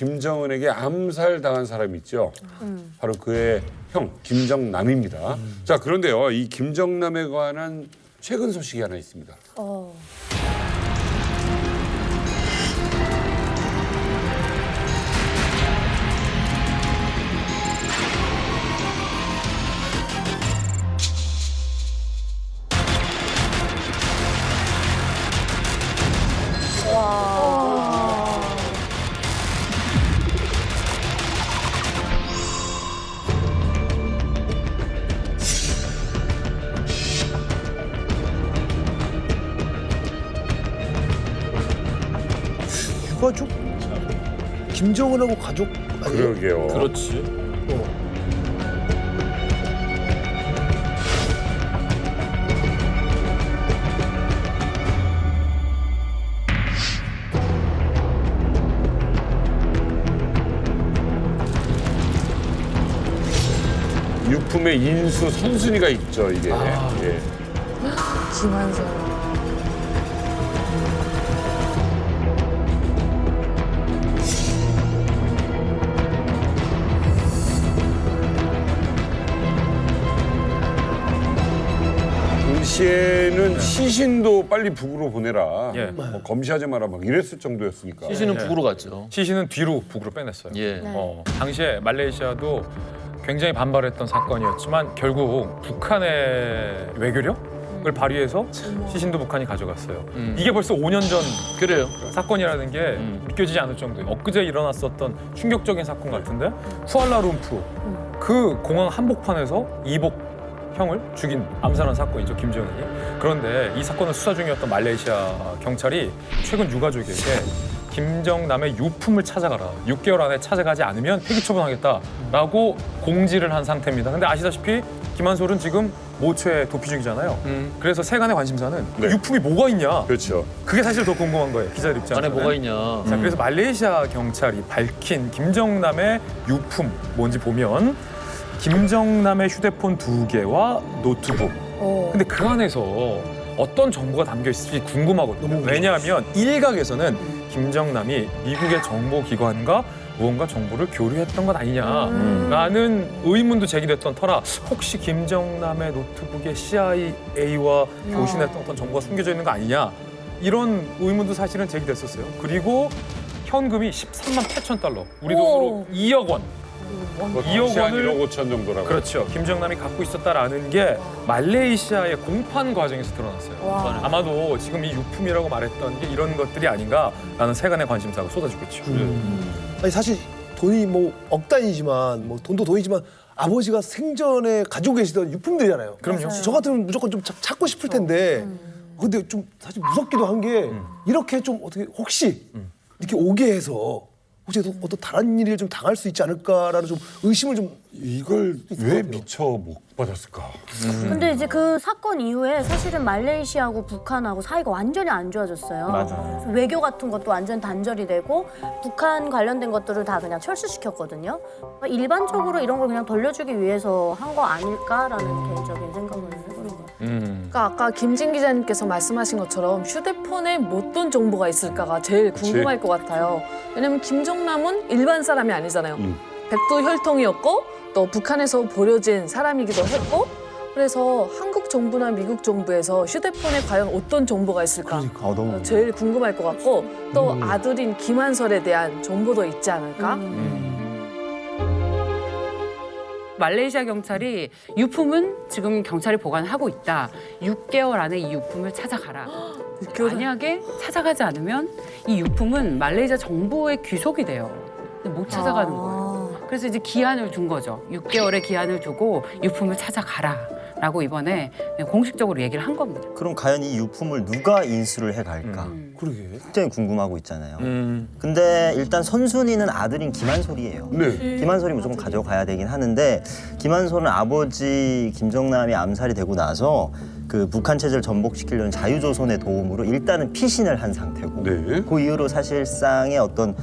김정은에게 암살당한 사람이 있죠. 바로 그의 형 김정남입니다. 자, 그런데요, 이 김정남에 관한 최근 소식이 하나 있습니다. 유가족? 김정은하고 가족 아니에요? 그러게요. 그렇지. 유품의 인수 선순위가 있죠, 이게. 예. 김한선. 당시에는 시신도 빨리 북으로 보내라. 예. 뭐 검시하지 마라 막 이랬을 정도였으니까. 시신은 북으로 갔죠. 시신은 뒤로 북으로 빼냈어요. 예. 당시에 말레이시아도 굉장히 반발했던 사건이었지만 결국 북한의 외교력을 발휘해서 시신도 북한이 가져갔어요. 이게 벌써 5년 전 그래요. 사건이라는 게 믿겨지지 않을 정도예요. 엊그제 일어났었던 충격적인 사건 같은데 쿠알라룸푸르 그 공항 한복판에서 이복 형을 죽인 암살한 사건이죠, 김정은이. 그런데 이 사건을 수사 중이었던 말레이시아 경찰이 최근 유가족에게 김정남의 유품을 찾아가라. 6개월 안에 찾아가지 않으면 폐기 처분하겠다라고 공지를 한 상태입니다. 근데 아시다시피 김한솔은 지금 모처에 도피 중이잖아요. 그래서 세간의 관심사는 그 네. 유품이 뭐가 있냐. 그렇죠. 그게 사실 더 궁금한 거예요, 기자들 입장에서. 안에 뭐가 있냐. 자, 그래서 말레이시아 경찰이 밝힌 김정남의 유품 뭔지 보면 김정남의 휴대폰 2개와 노트북. 근데 그 안에서 어떤 정보가 담겨 있을지 궁금하거든요. 왜냐하면 일각에서는 김정남이 미국의 정보기관과 무언가 정보를 교류했던 것 아니냐라는 의문도 제기됐던 터라 혹시 김정남의 노트북에 CIA와 교신했던 어떤 정보가 숨겨져 있는 거 아니냐 이런 의문도 사실은 제기됐었어요. 그리고 현금이 13만 8천 달러, 우리 돈으로 2억 원. 2억 원을 1억 5천 정도라고. 그렇죠. 김정남이 갖고 있었다라는 게 말레이시아의 공판 과정에서 드러났어요. 아마도 지금 이 유품이라고 말했던 게 이런 것들이 아닌가라는 세간의 관심사가 쏟아지고 있죠. 아니 사실 돈이 뭐 억 단위지만 뭐 돈도 돈이지만 아버지가 생전에 가지고 계시던 유품들이잖아요. 그럼요. 저 같으면 무조건 좀 찾고 싶을 텐데 근데 좀 사실 무섭기도 한 게 이렇게 좀 어떻게 혹시 이렇게 오게 해서 혹시 어떤 다른 일을 좀 당할 수 있지 않을까라는 좀 의심을 좀 이걸 왜 미처 못 받았을까? 근데 이제 그 사건 이후에 사실은 말레이시아하고 북한하고 사이가 완전히 안 좋아졌어요. 맞아요. 외교 같은 것도 완전 단절이 되고 북한 관련된 것들을 다 그냥 철수시켰거든요. 일반적으로 이런 걸 그냥 돌려주기 위해서 한 거 아닐까라는 개인적인 생각을 해보는 거예요. 그러니까 아까 김진 기자님께서 말씀하신 것처럼 휴대폰에 어떤 정보가 있을까가 제일 궁금할 것 같아요. 왜냐면 김정남은 일반 사람이 아니잖아요. 백두 혈통이었고 또 북한에서 버려진 사람이기도 했고 그래서 한국 정부나 미국 정부에서 휴대폰에 과연 어떤 정보가 있을까 제일 궁금할 것 같고 또 아들인 김한설에 대한 정보도 있지 않을까? 말레이시아 경찰이 유품은 지금 경찰이 보관하고 있다. 6개월 안에 이 유품을 찾아가라. 만약에 찾아가지 않으면 이 유품은 말레이시아 정부의 귀속이 돼요. 근데 못 찾아가는 거예요. 그래서 이제 기한을 둔 거죠. 6개월의 기한을 두고 유품을 찾아가라. 라고 이번에 공식적으로 얘기를 한 겁니다. 그럼 과연 이 유품을 누가 인수를 해갈까? 그러게. 굉장히 궁금하고 있잖아요. 근데 일단 선순위는 아들인 김한솔이에요. 네. 김한솔이 무조건 가져가야 되긴 하는데 김한솔은 아버지 김정남이 암살이 되고 나서 그 북한 체제를 전복시키려는 자유조선의 도움으로 일단은 피신을 한 상태고 네. 그 이후로 사실상의 어떤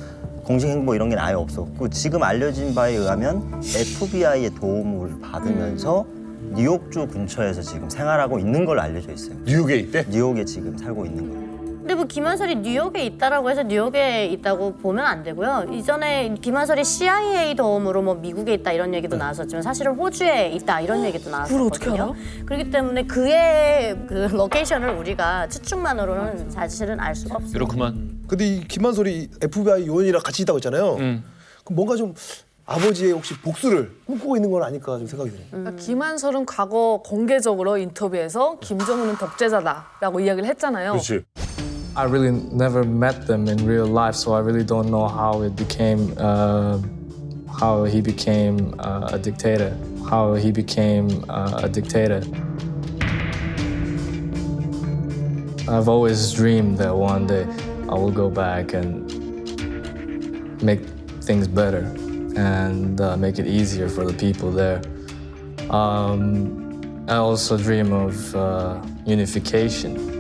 공식 행보 이런 게 아예 없었고 지금 알려진 바에 의하면 FBI의 도움을 받으면서 뉴욕주 근처에서 지금 생활하고 있는 걸로 알려져 있어요. 뉴욕에 있대? 뉴욕에 지금 살고 있는 거예요. 근데 뭐 김한솔이 뉴욕에 있다라고 해서 뉴욕에 있다고 보면 안 되고요. 이전에 김한솔이 CIA 도움으로 뭐 미국에 있다 이런 얘기도 나왔었지만 사실은 호주에 있다 이런 얘기도 그걸 어떻게 나왔었거든요. 그렇기 때문에 그의 그 로케이션을 우리가 추측만으로는 사실은 알 수가 없어요. 그렇구만. 근데 이 김한솔이 FBI 요원이랑 같이 있다고 했잖아요. 그럼 뭔가 좀 아버지의 혹시 복수를 꿈꾸고 있는 건 아닐까 좀 생각이 드네요. 그러니까 김한솔은 과거 공개적으로 인터뷰에서 김정은은 독재자다라고 이야기를 했잖아요. 그렇지. I really never met them in real life, so I really don't know how it became, how he became a dictator. How he became a dictator. I've always dreamed that one day I will go back and make things better and make it easier for the people there. I also dream of unification.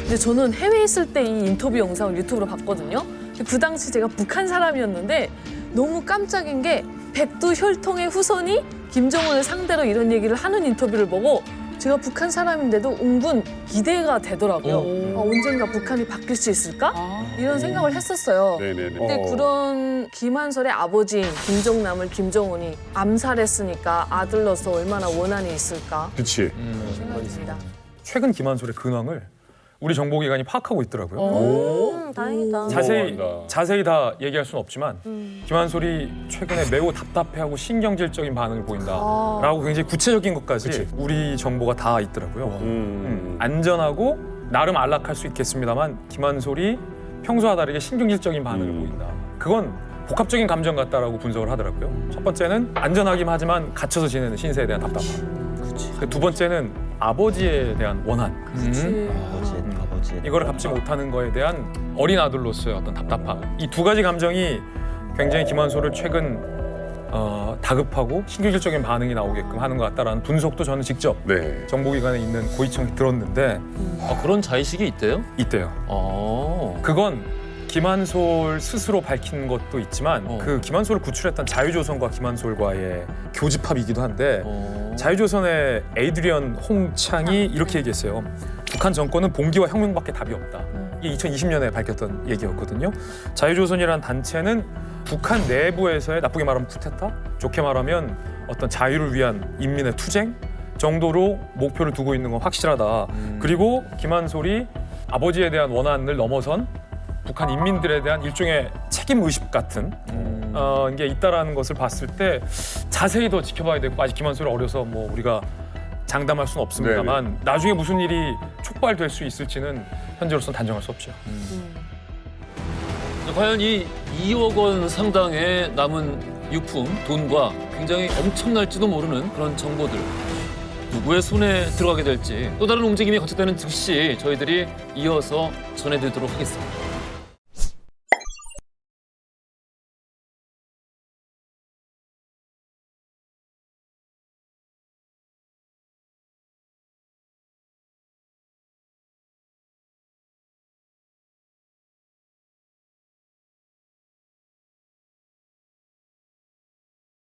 근데 저는 해외에 있을 때 이 인터뷰 영상을 유튜브로 봤거든요. 근데 그 당시 제가 북한 사람이었는데 너무 깜짝인 게 백두 혈통의 후손이 김정은을 상대로 이런 얘기를 하는 인터뷰를 보고 제가 북한 사람인데도 은근 기대가 되더라고요. 언젠가 북한이 바뀔 수 있을까? 이런 생각을 했었어요. 네네네. 근데 그런 김한솔의 아버지인 김정남을 김정은이 암살했으니까 아들로서 얼마나 원한이 있을까 그렇지. 생각이 듭니다. 최근 김한솔의 근황을 우리 정보기관이 파악하고 있더라고요. 다행이다. 자세히 다 얘기할 수는 없지만 김한솔이 최근에 매우 답답해하고 신경질적인 반응을 보인다라고 굉장히 구체적인 것까지 우리 정보가 다 있더라고요. 안전하고 나름 안락할 수 있겠습니다만 김한솔이 평소와 다르게 신경질적인 반응을 보인다. 그건 복합적인 감정 같다라고 분석을 하더라고요. 첫 번째는 안전하긴 하지만 갇혀서 지내는 신세에 대한 답답함. 두 번째는 아버지에 대한 원한. 아버지의 이거를 갚지 못하는 거에 대한 어린 아들로서의 어떤 답답함. 이 두 가지 감정이 굉장히 김한솔을 최근 다급하고 신경질적인 반응이 나오게끔 하는 것 같다라는 분석도 저는 직접 네. 정보기관에 있는 고위층이 들었는데 아, 그런 자의식이 있대요? 있대요. 그건 김한솔 스스로 밝힌 것도 있지만 그 김한솔을 구출했던 자유조선과 김한솔과의 교집합이기도 한데 자유조선의 에이드리언 홍창이 이렇게 얘기했어요. 북한 정권은 봉기와 혁명밖에 답이 없다. 이게 2020년에 밝혔던 얘기였거든요. 자유조선이라는 단체는 북한 내부에서의 나쁘게 말하면 쿠데타, 좋게 말하면 어떤 자유를 위한 인민의 투쟁 정도로 목표를 두고 있는 건 확실하다. 그리고 김한솔이 아버지에 대한 원한을 넘어선 북한 인민들에 대한 일종의 책임의식 같은 게 있다라는 것을 봤을 때 자세히 더 지켜봐야 되고 아직 김한솔이 어려서 뭐 우리가 장담할 수는 없습니다만 나중에 무슨 일이 촉발될 수 있을지는 현재로서는 단정할 수 없죠. 과연 이 2억 원 상당의 남은 유품, 돈과 굉장히 엄청날지도 모르는 그런 정보들 누구의 손에 들어가게 될지 또 다른 움직임이 관측되는 즉시 저희들이 이어서 전해드리도록 하겠습니다.